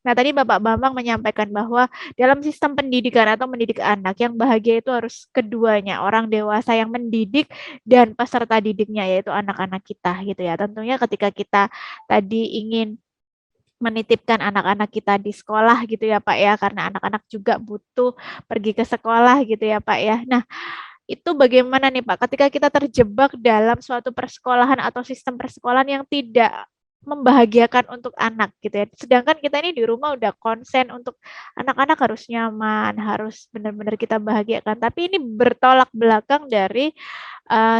Nah, tadi Bapak Bambang menyampaikan bahwa dalam sistem pendidikan atau mendidik anak yang bahagia itu harus keduanya, orang dewasa yang mendidik dan peserta didiknya yaitu anak-anak kita gitu ya. Tentunya ketika kita tadi ingin menitipkan anak-anak kita di sekolah gitu ya Pak ya, karena anak-anak juga butuh pergi ke sekolah gitu ya Pak ya. Nah, itu bagaimana nih Pak, ketika kita terjebak dalam suatu persekolahan atau sistem persekolahan yang tidak membahagiakan untuk anak gitu ya. Sedangkan kita ini di rumah udah konsen untuk anak-anak harus nyaman, harus benar-benar kita bahagiakan. Tapi ini bertolak belakang dari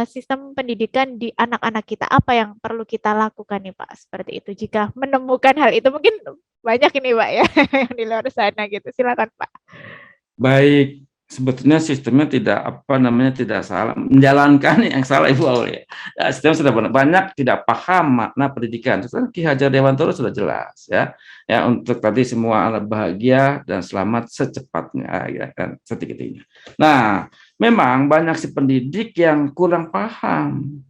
sistem pendidikan di anak-anak kita. Apa yang perlu kita lakukan nih Pak? Seperti itu. Jika menemukan hal itu mungkin banyak ini Pak ya yang di luar sana gitu. Silakan Pak. Baik, sebetulnya sistemnya tidak salah, menjalankan yang salah Ibu Aulia. Ya, sistem sudah banyak tidak paham makna pendidikan. Ki Hajar Dewantara sudah jelas ya. Ya, untuk tadi semua anak bahagia dan selamat secepatnya ya kan, setinggi-tingginya. Nah, memang banyak si pendidik yang kurang paham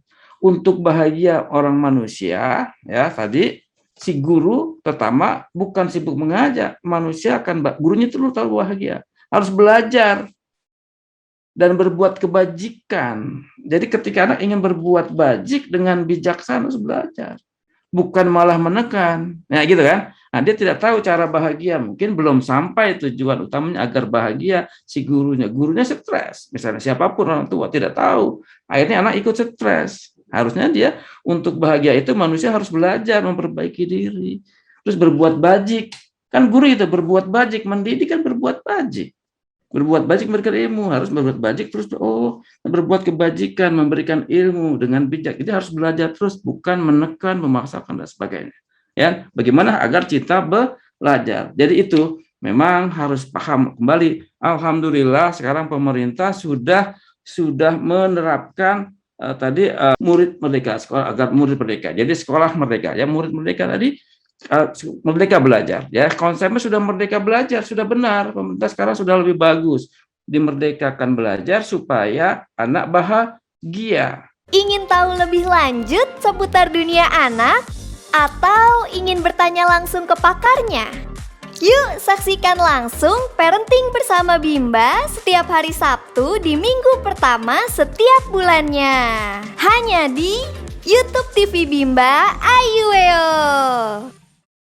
untuk bahagia orang manusia ya tadi. Si guru pertama bukan sibuk mengajar, manusia gurunya itu tahu bahagia, harus belajar dan berbuat kebajikan. Jadi ketika anak ingin berbuat bajik dengan bijaksana harus belajar, bukan malah menekan. Nah gitu kan. Nah, dia tidak tahu cara bahagia, mungkin belum sampai tujuan utamanya agar bahagia si gurunya. Gurunya stres, misalnya siapapun orang tua tidak tahu. Akhirnya anak ikut stres. Harusnya dia untuk bahagia itu manusia harus belajar memperbaiki diri. Terus berbuat bajik. Kan guru itu berbuat bajik, mendidik kan berbuat bajik. Berbuat bajik memberikan ilmu, harus berbuat bajik terus berbuat kebajikan, memberikan ilmu dengan bijak. Jadi harus belajar terus, bukan menekan, memaksakan dan sebagainya. Ya, bagaimana agar kita belajar. Jadi itu memang harus paham kembali. Alhamdulillah sekarang pemerintah sudah menerapkan murid merdeka, sekolah agar murid merdeka. Jadi sekolah merdeka, ya murid merdeka tadi merdeka belajar. Ya konsepnya sudah merdeka belajar, sudah benar. Pemerintah sekarang sudah lebih bagus dimerdekakan belajar supaya anak bahagia. Ingin tahu lebih lanjut seputar dunia anak atau ingin bertanya langsung ke pakarnya? Yuk saksikan langsung Parenting bersama Bimba setiap hari Sabtu di minggu pertama setiap bulannya. Hanya di YouTube TV Bimba Ayuweo.